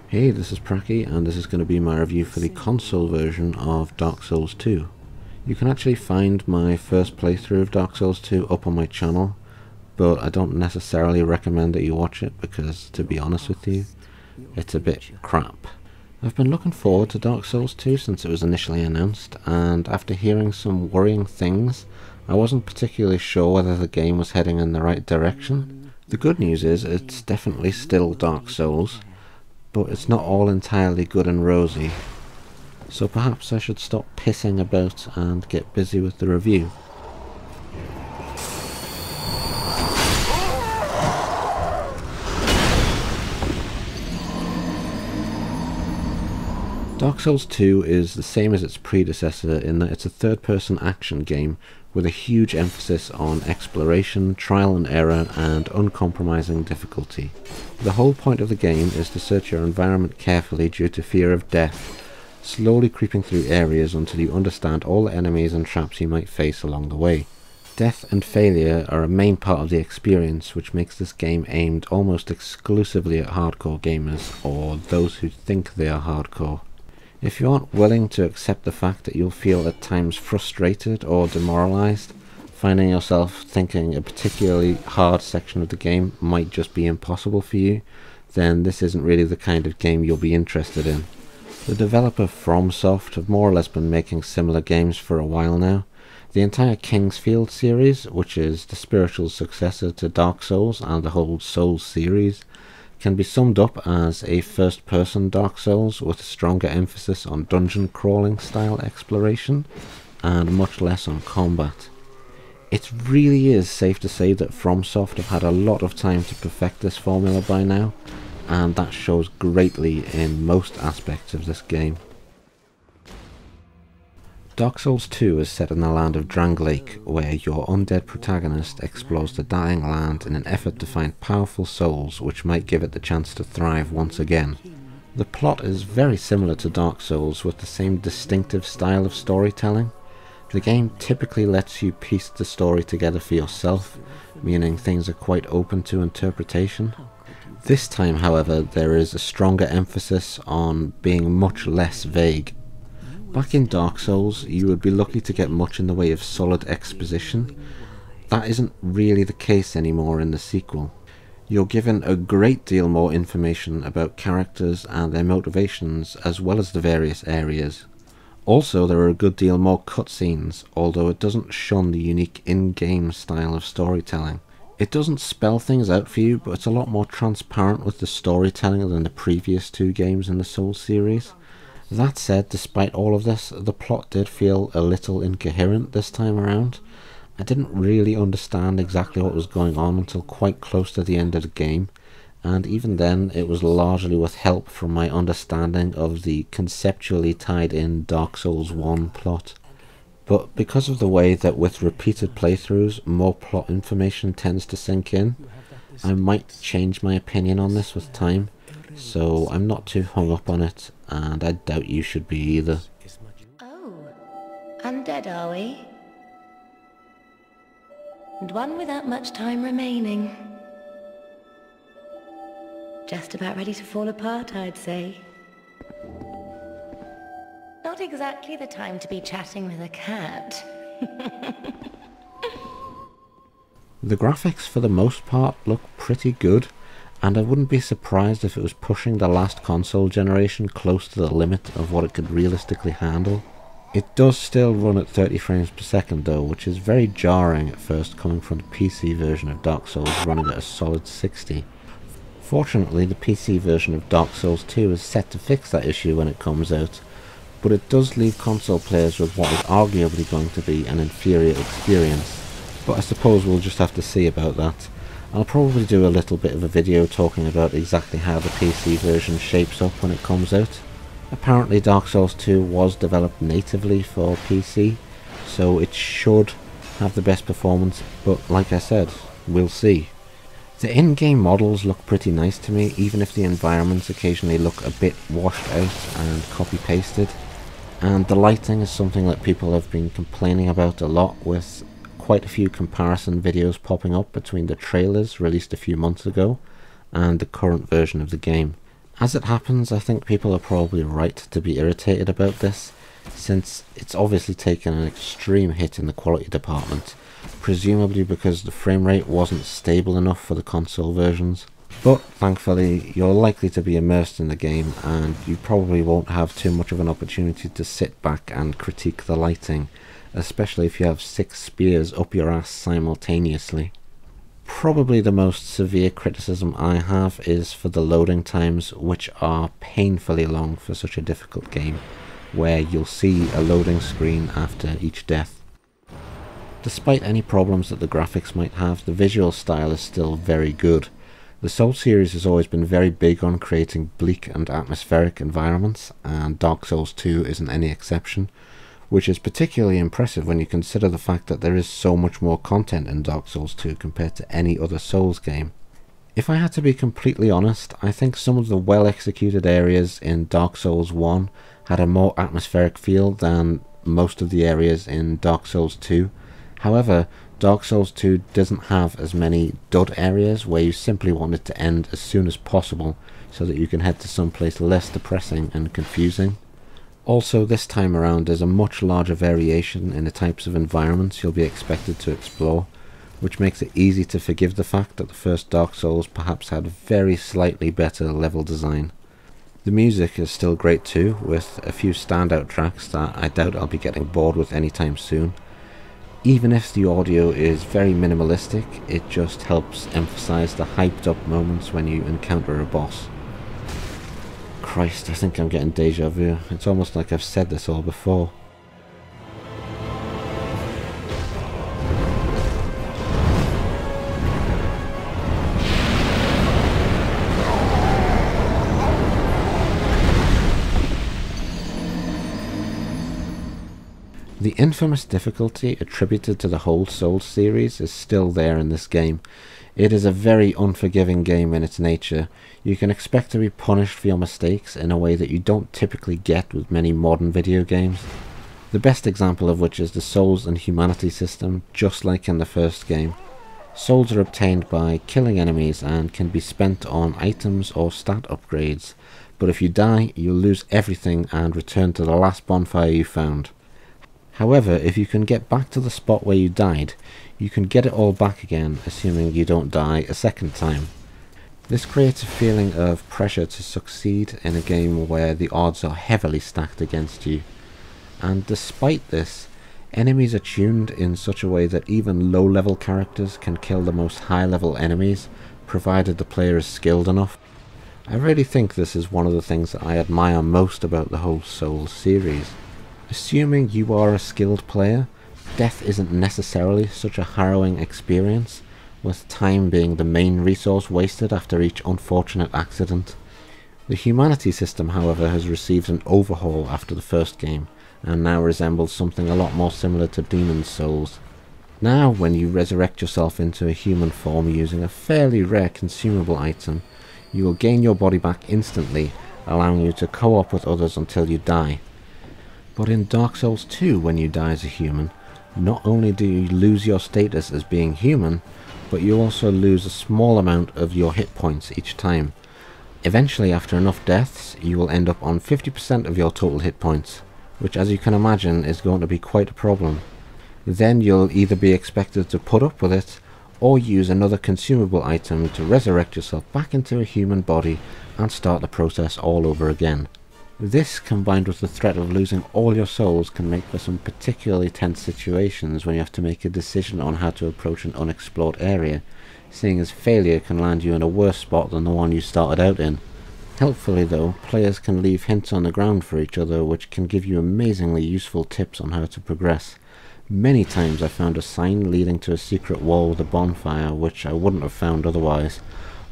Hey, this is Praccy, and this is going to be my review for the console version of Dark Souls 2. You can actually find my first playthrough of Dark Souls 2 up on my channel, but I don't necessarily recommend that you watch it because, to be honest with you, it's a bit crap. I've been looking forward to Dark Souls 2 since it was initially announced, and after hearing some worrying things, I wasn't particularly sure whether the game was heading in the right direction. The good news is it's definitely still Dark Souls, but it's not all entirely good and rosy, so perhaps I should stop pissing about and get busy with the review. Dark Souls 2 is the same as its predecessor in that it's a third-person action game with a huge emphasis on exploration, trial and error, and uncompromising difficulty. The whole point of the game is to search your environment carefully due to fear of death, slowly creeping through areas until you understand all the enemies and traps you might face along the way. Death and failure are a main part of the experience, which makes this game aimed almost exclusively at hardcore gamers, or those who think they are hardcore. If you aren't willing to accept the fact that you'll feel at times frustrated or demoralized, finding yourself thinking a particularly hard section of the game might just be impossible for you, then this isn't really the kind of game you'll be interested in. The developer FromSoft have more or less been making similar games for a while now. The entire Kingsfield series, which is the spiritual successor to Dark Souls and the whole Souls series, can be summed up as a first-person Dark Souls with a stronger emphasis on dungeon crawling style exploration and much less on combat. It really is safe to say that FromSoft have had a lot of time to perfect this formula by now, and that shows greatly in most aspects of this game. Dark Souls 2 is set in the land of Drangleic, where your undead protagonist explores the dying land in an effort to find powerful souls which might give it the chance to thrive once again. The plot is very similar to Dark Souls with the same distinctive style of storytelling. The game typically lets you piece the story together for yourself, meaning things are quite open to interpretation. This time, however, there is a stronger emphasis on being much less vague. Back in Dark Souls, you would be lucky to get much in the way of solid exposition. That isn't really the case anymore in the sequel. You're given a great deal more information about characters and their motivations, as well as the various areas. Also, there are a good deal more cutscenes, although it doesn't shun the unique in-game style of storytelling. It doesn't spell things out for you, but it's a lot more transparent with the storytelling than the previous two games in the Souls series. That said, despite all of this, the plot did feel a little incoherent this time around. I didn't really understand exactly what was going on until quite close to the end of the game, and even then it was largely with help from my understanding of the conceptually tied in Dark Souls 1 plot. But because of the way that with repeated playthroughs more plot information tends to sink in, I might change my opinion on this with time, so I'm not too hung up on it, and I doubt you should be either. Oh, undead are we? And one without much time remaining. Just about ready to fall apart, I'd say. Not exactly the time to be chatting with a cat. The graphics for the most part look pretty good, and I wouldn't be surprised if it was pushing the last console generation close to the limit of what it could realistically handle. It does still run at 30 frames per second though, which is very jarring at first coming from the PC version of Dark Souls running at a solid 60. Fortunately, the PC version of Dark Souls 2 is set to fix that issue when it comes out, but it does leave console players with what is arguably going to be an inferior experience. But I suppose we'll just have to see about that. I'll probably do a little bit of a video talking about exactly how the PC version shapes up when it comes out. Apparently Dark Souls 2 was developed natively for PC, so it should have the best performance, but like I said, we'll see. The in-game models look pretty nice to me, even if the environments occasionally look a bit washed out and copy-pasted. And the lighting is something that people have been complaining about a lot, with quite a few comparison videos popping up between the trailers released a few months ago and the current version of the game. As it happens, I think people are probably right to be irritated about this, since it's obviously taken an extreme hit in the quality department, presumably because the frame rate wasn't stable enough for the console versions. But thankfully, you're likely to be immersed in the game, and you probably won't have too much of an opportunity to sit back and critique the lighting, especially if you have 6 spears up your ass simultaneously. Probably the most severe criticism I have is for the loading times, which are painfully long for such a difficult game, where you'll see a loading screen after each death. Despite any problems that the graphics might have, the visual style is still very good. The Souls series has always been very big on creating bleak and atmospheric environments, and Dark Souls 2 isn't any exception, which is particularly impressive when you consider the fact that there is so much more content in Dark Souls 2 compared to any other Souls game. If I had to be completely honest, I think some of the well-executed areas in Dark Souls 1 had a more atmospheric feel than most of the areas in Dark Souls 2. However, Dark Souls 2 doesn't have as many dud areas where you simply want it to end as soon as possible so that you can head to someplace less depressing and confusing. Also, this time around there's a much larger variation in the types of environments you'll be expected to explore, which makes it easy to forgive the fact that the first Dark Souls perhaps had very slightly better level design. The music is still great too, with a few standout tracks that I doubt I'll be getting bored with anytime soon. Even if the audio is very minimalistic, it just helps emphasize the hyped up moments when you encounter a boss. Christ, I think I'm getting deja vu. It's almost like I've said this all before. The infamous difficulty attributed to the whole Souls series is still there in this game. It is a very unforgiving game in its nature. You can expect to be punished for your mistakes in a way that you don't typically get with many modern video games. The best example of which is the Souls and Humanity system, just like in the first game. Souls are obtained by killing enemies and can be spent on items or stat upgrades, but if you die, you'll lose everything and return to the last bonfire you found. However, if you can get back to the spot where you died, you can get it all back again, assuming you don't die a second time. This creates a feeling of pressure to succeed in a game where the odds are heavily stacked against you. And despite this, enemies are tuned in such a way that even low-level characters can kill the most high-level enemies, provided the player is skilled enough. I really think this is one of the things that I admire most about the whole Souls series. Assuming you are a skilled player, death isn't necessarily such a harrowing experience, with time being the main resource wasted after each unfortunate accident. The Humanity system, however, has received an overhaul after the first game, and now resembles something a lot more similar to Demon's Souls. Now, when you resurrect yourself into a human form using a fairly rare consumable item, you will gain your body back instantly, allowing you to co-op with others until you die. But in Dark Souls 2, when you die as a human, not only do you lose your status as being human, but you also lose a small amount of your hit points each time. Eventually, after enough deaths, you will end up on 50% of your total hit points, which, as you can imagine, is going to be quite a problem. Then you'll either be expected to put up with it, or use another consumable item to resurrect yourself back into a human body and start the process all over again. This, combined with the threat of losing all your souls, can make for some particularly tense situations when you have to make a decision on how to approach an unexplored area, seeing as failure can land you in a worse spot than the one you started out in. Helpfully though, players can leave hints on the ground for each other which can give you amazingly useful tips on how to progress. Many times I found a sign leading to a secret wall with a bonfire which I wouldn't have found otherwise,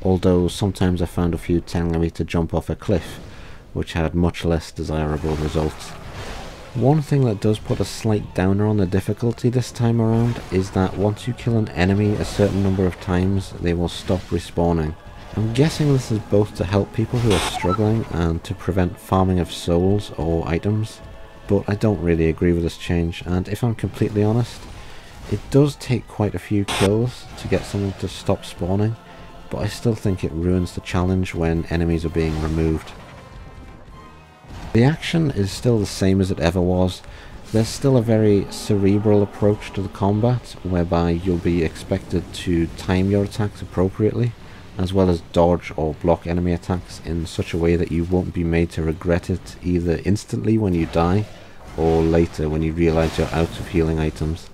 although sometimes I found a few telling me to jump off a cliff, which had much less desirable results. One thing that does put a slight downer on the difficulty this time around is that once you kill an enemy a certain number of times, they will stop respawning. I'm guessing this is both to help people who are struggling and to prevent farming of souls or items, but I don't really agree with this change, and if I'm completely honest, It does take quite a few kills to get someone to stop spawning, but I still think it ruins the challenge when enemies are being removed. The action is still the same as it ever was. There's still a very cerebral approach to the combat, whereby you'll be expected to time your attacks appropriately, as well as dodge or block enemy attacks in such a way that you won't be made to regret it either instantly when you die, or later when you realise you're out of healing items.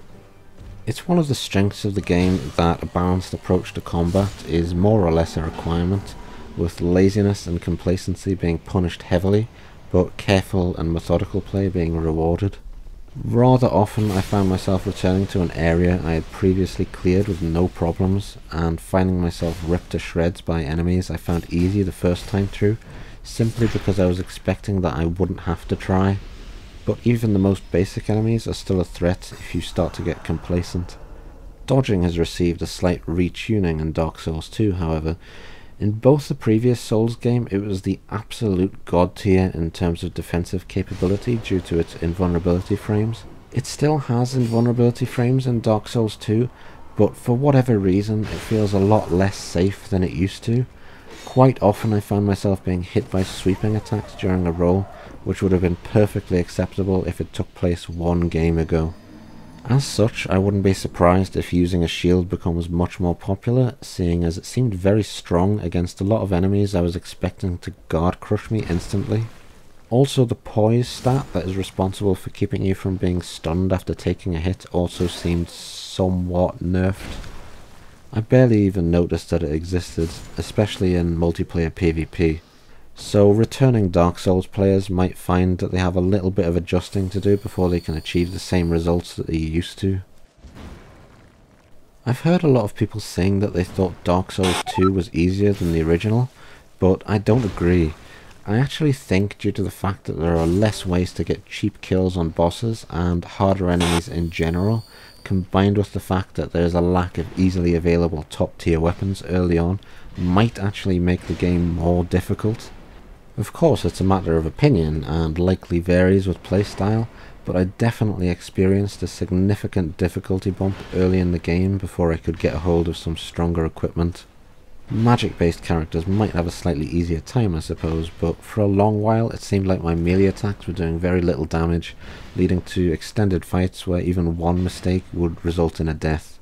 It's one of the strengths of the game that a balanced approach to combat is more or less a requirement, with laziness and complacency being punished heavily, but careful and methodical play being rewarded. Rather often I found myself returning to an area I had previously cleared with no problems, and finding myself ripped to shreds by enemies I found easy the first time through, simply because I was expecting that I wouldn't have to try. But even the most basic enemies are still a threat if you start to get complacent. Dodging has received a slight retuning in Dark Souls 2, however. In both the previous Souls game, it was the absolute god tier in terms of defensive capability due to its invulnerability frames. It still has invulnerability frames in Dark Souls 2, but for whatever reason it feels a lot less safe than it used to. Quite often I found myself being hit by sweeping attacks during a roll, which would have been perfectly acceptable if it took place one game ago. As such, I wouldn't be surprised if using a shield becomes much more popular, seeing as it seemed very strong against a lot of enemies I was expecting to guard crush me instantly. Also, the poise stat that is responsible for keeping you from being stunned after taking a hit also seemed somewhat nerfed. I barely even noticed that it existed, especially in multiplayer PvP. So returning Dark Souls players might find that they have a little bit of adjusting to do before they can achieve the same results that they used to. I've heard a lot of people saying that they thought Dark Souls 2 was easier than the original, but I don't agree. I actually think due to the fact that there are less ways to get cheap kills on bosses and harder enemies in general, combined with the fact that there is a lack of easily available top tier weapons early on, might actually make the game more difficult. Of course it's a matter of opinion and likely varies with playstyle, but I definitely experienced a significant difficulty bump early in the game before I could get a hold of some stronger equipment. Magic based characters might have a slightly easier time I suppose, but for a long while it seemed like my melee attacks were doing very little damage, leading to extended fights where even one mistake would result in a death.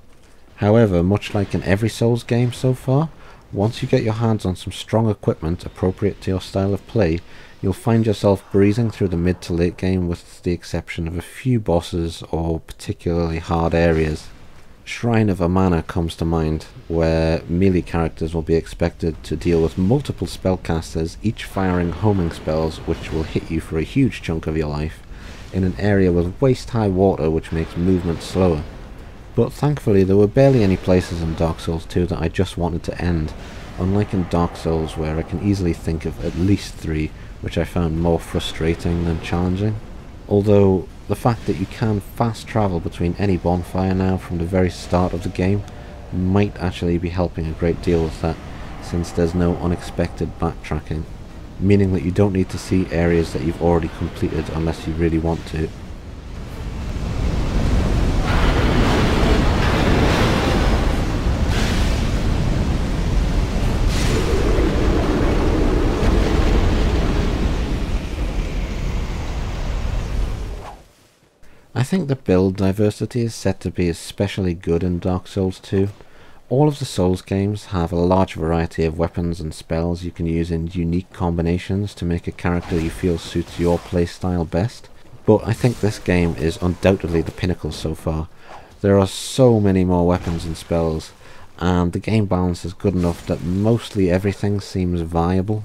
However, much like in every Souls game so far, once you get your hands on some strong equipment appropriate to your style of play, you'll find yourself breezing through the mid to late game with the exception of a few bosses or particularly hard areas. Shrine of Amana comes to mind, where melee characters will be expected to deal with multiple spellcasters, each firing homing spells which will hit you for a huge chunk of your life, in an area with waist high water which makes movement slower. But thankfully there were barely any places in Dark Souls 2 that I just wanted to end, unlike in Dark Souls where I can easily think of at least 3 which I found more frustrating than challenging. Although the fact that you can fast travel between any bonfire now from the very start of the game might actually be helping a great deal with that, since there's no unexpected backtracking, meaning that you don't need to see areas that you've already completed unless you really want to. I think the build diversity is set to be especially good in Dark Souls 2. All of the Souls games have a large variety of weapons and spells you can use in unique combinations to make a character you feel suits your playstyle best, but I think this game is undoubtedly the pinnacle so far. There are so many more weapons and spells, and the game balance is good enough that mostly everything seems viable.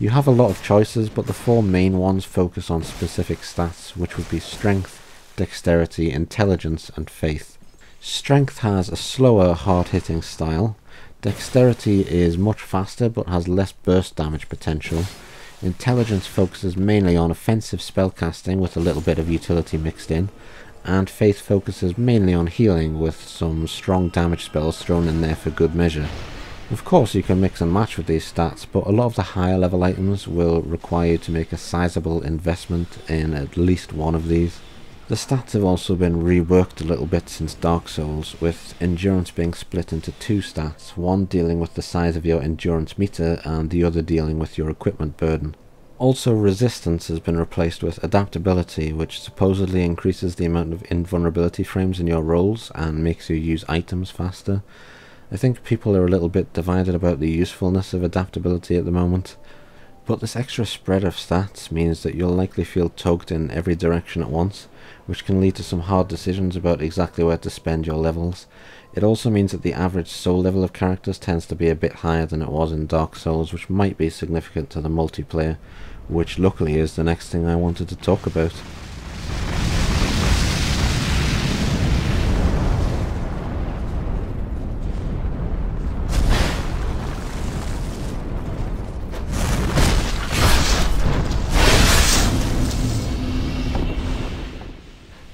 You have a lot of choices, but the 4 main ones focus on specific stats, which would be strength, dexterity, intelligence and faith. Strength has a slower, hard-hitting style. Dexterity is much faster but has less burst damage potential. Intelligence focuses mainly on offensive spellcasting with a little bit of utility mixed in. And faith focuses mainly on healing with some strong damage spells thrown in there for good measure. Of course you can mix and match with these stats, but a lot of the higher level items will require you to make a sizable investment in at least one of these. The stats have also been reworked a little bit since Dark Souls, with endurance being split into two stats, one dealing with the size of your endurance meter and the other dealing with your equipment burden. Also, resistance has been replaced with adaptability, which supposedly increases the amount of invulnerability frames in your rolls and makes you use items faster. I think people are a little bit divided about the usefulness of adaptability at the moment. But this extra spread of stats means that you'll likely feel tugged in every direction at once, which can lead to some hard decisions about exactly where to spend your levels. It also means that the average soul level of characters tends to be a bit higher than it was in Dark Souls, which might be significant to the multiplayer, which luckily is the next thing I wanted to talk about.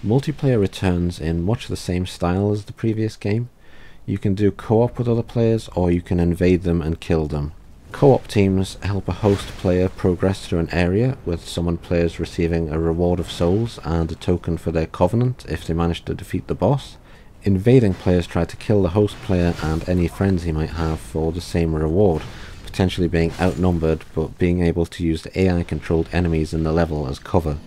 Multiplayer returns in much the same style as the previous game. You can do co-op with other players, or you can invade them and kill them. Co-op teams help a host player progress through an area, with some players receiving a reward of souls and a token for their covenant if they manage to defeat the boss. Invading players try to kill the host player and any friends he might have for the same reward, potentially being outnumbered but being able to use the AI controlled enemies in the level as cover.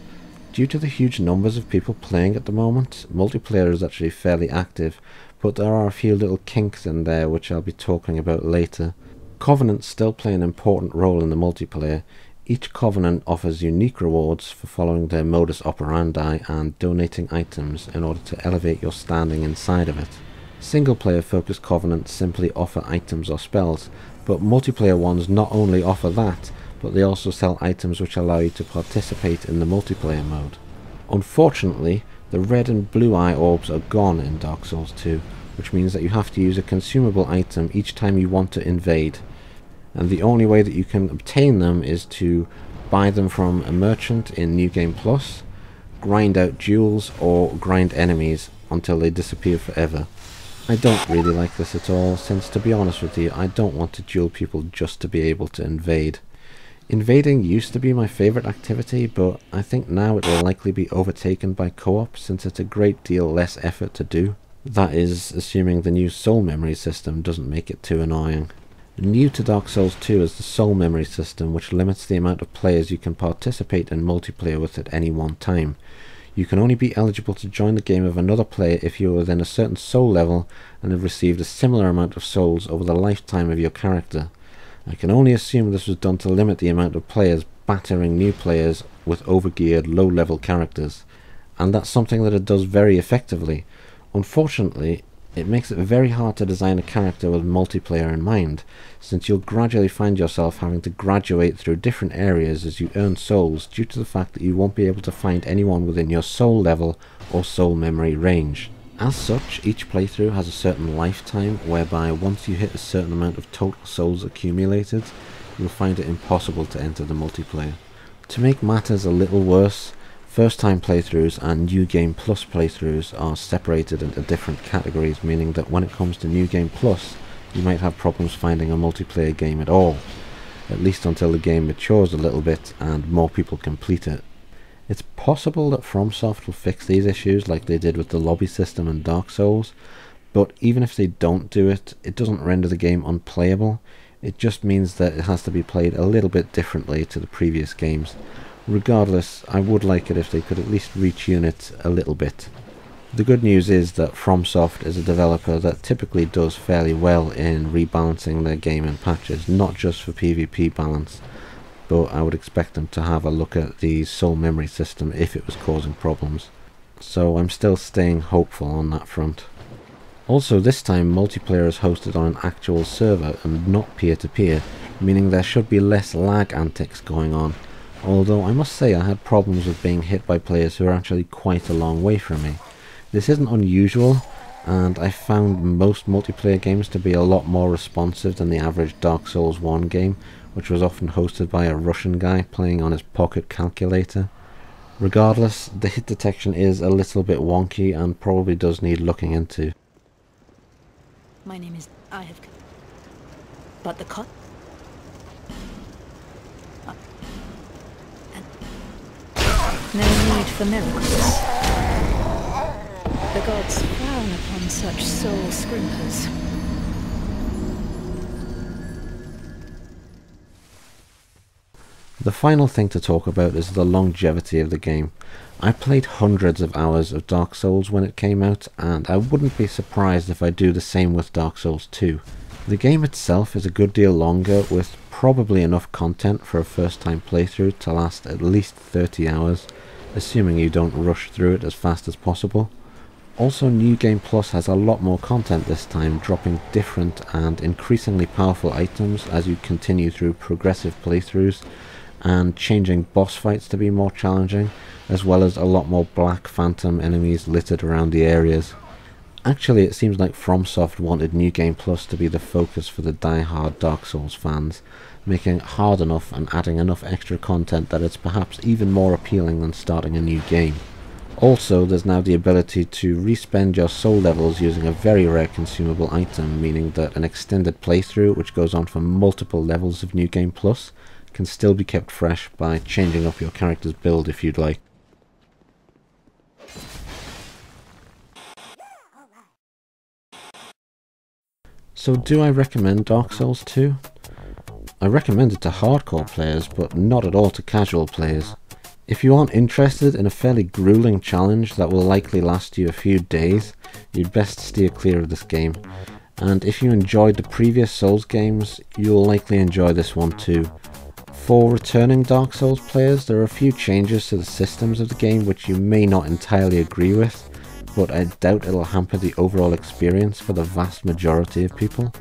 Due to the huge numbers of people playing at the moment, multiplayer is actually fairly active, but there are a few little kinks in there which I'll be talking about later. Covenants still play an important role in the multiplayer. Each Covenant offers unique rewards for following their modus operandi and donating items in order to elevate your standing inside of it. Single player focused Covenants simply offer items or spells, but multiplayer ones not only offer that, but they also sell items which allow you to participate in the multiplayer mode. Unfortunately, the red and blue eye orbs are gone in Dark Souls 2, which means that you have to use a consumable item each time you want to invade, and the only way that you can obtain them is to buy them from a merchant in New Game Plus, grind out duels, or grind enemies until they disappear forever. I don't really like this at all, since to be honest with you, I don't want to duel people just to be able to invade. Invading used to be my favourite activity, but I think now it will likely be overtaken by co-op since it's a great deal less effort to do. That is, assuming the new soul memory system doesn't make it too annoying. New to Dark Souls 2 is the soul memory system, which limits the amount of players you can participate in multiplayer with at any one time. You can only be eligible to join the game with another player if you are within a certain soul level and have received a similar amount of souls over the lifetime of your character. I can only assume this was done to limit the amount of players battering new players with overgeared low-level characters, and that's something that it does very effectively. Unfortunately, it makes it very hard to design a character with multiplayer in mind, since you'll gradually find yourself having to graduate through different areas as you earn souls due to the fact that you won't be able to find anyone within your soul level or soul memory range. As such, each playthrough has a certain lifetime, whereby once you hit a certain amount of total souls accumulated, you'll find it impossible to enter the multiplayer. To make matters a little worse, first time playthroughs and New Game Plus playthroughs are separated into different categories, meaning that when it comes to New Game Plus, you might have problems finding a multiplayer game at all, at least until the game matures a little bit and more people complete it. It's possible that FromSoft will fix these issues like they did with the lobby system in Dark Souls, but even if they don't do it, it doesn't render the game unplayable. It just means that it has to be played a little bit differently to the previous games. Regardless, I would like it if they could at least retune it a little bit. The good news is that FromSoft is a developer that typically does fairly well in rebalancing their game in patches, not just for PvP balance, but I would expect them to have a look at the soul memory system if it was causing problems. So I'm still staying hopeful on that front. Also, this time multiplayer is hosted on an actual server and not peer-to-peer, meaning there should be less lag antics going on. Although I must say I had problems with being hit by players who are actually quite a long way from me. This isn't unusual, and I found most multiplayer games to be a lot more responsive than the average Dark Souls 1 game, which was often hosted by a Russian guy playing on his pocket calculator. Regardless, the hit detection is a little bit wonky and probably does need looking into. My name is... I have... But the cut... No need for miracles. The gods frown upon such soul scrimpers. The final thing to talk about is the longevity of the game. I played hundreds of hours of Dark Souls when it came out, and I wouldn't be surprised if I do the same with Dark Souls 2. The game itself is a good deal longer, with probably enough content for a first time playthrough to last at least 30 hours, assuming you don't rush through it as fast as possible. Also, New Game Plus has a lot more content this time, dropping different and increasingly powerful items as you continue through progressive playthroughs, and changing boss fights to be more challenging, as well as a lot more black phantom enemies littered around the areas. Actually, it seems like FromSoft wanted New Game Plus to be the focus for the die-hard Dark Souls fans, making it hard enough and adding enough extra content that it's perhaps even more appealing than starting a new game. Also, there's now the ability to respend your soul levels using a very rare consumable item, meaning that an extended playthrough, which goes on for multiple levels of New Game Plus, can still be kept fresh by changing up your character's build if you'd like. So do I recommend Dark Souls 2? I recommend it to hardcore players, but not at all to casual players. If you aren't interested in a fairly grueling challenge that will likely last you a few days, you'd best steer clear of this game. And if you enjoyed the previous Souls games, you'll likely enjoy this one too. For returning Dark Souls players, there are a few changes to the systems of the game which you may not entirely agree with, but I doubt it'll hamper the overall experience for the vast majority of people.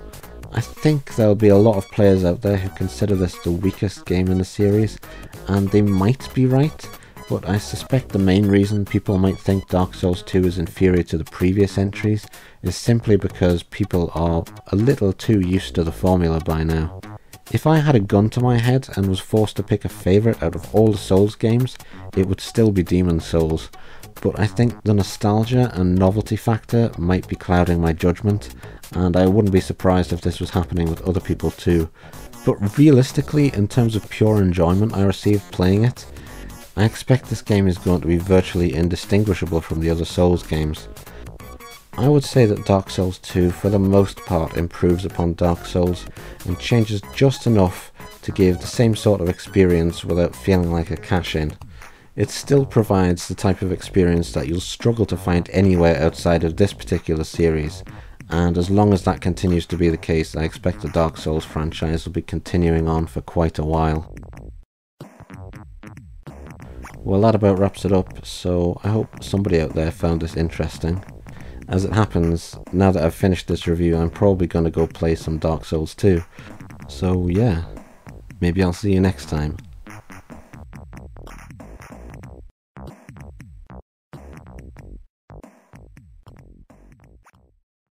I think there'll be a lot of players out there who consider this the weakest game in the series, and they might be right, but I suspect the main reason people might think Dark Souls 2 is inferior to the previous entries is simply because people are a little too used to the formula by now. If I had a gun to my head and was forced to pick a favourite out of all the Souls games, it would still be Demon's Souls, but I think the nostalgia and novelty factor might be clouding my judgment, and I wouldn't be surprised if this was happening with other people too. But realistically, in terms of pure enjoyment I received playing it, I expect this game is going to be virtually indistinguishable from the other Souls games. I would say that Dark Souls 2 for the most part improves upon Dark Souls and changes just enough to give the same sort of experience without feeling like a cash-in. It still provides the type of experience that you'll struggle to find anywhere outside of this particular series, and as long as that continues to be the case, I expect the Dark Souls franchise will be continuing on for quite a while. Well, that about wraps it up, so I hope somebody out there found this interesting. As it happens, now that I've finished this review, I'm probably going to go play some Dark Souls 2. So yeah, maybe I'll see you next time.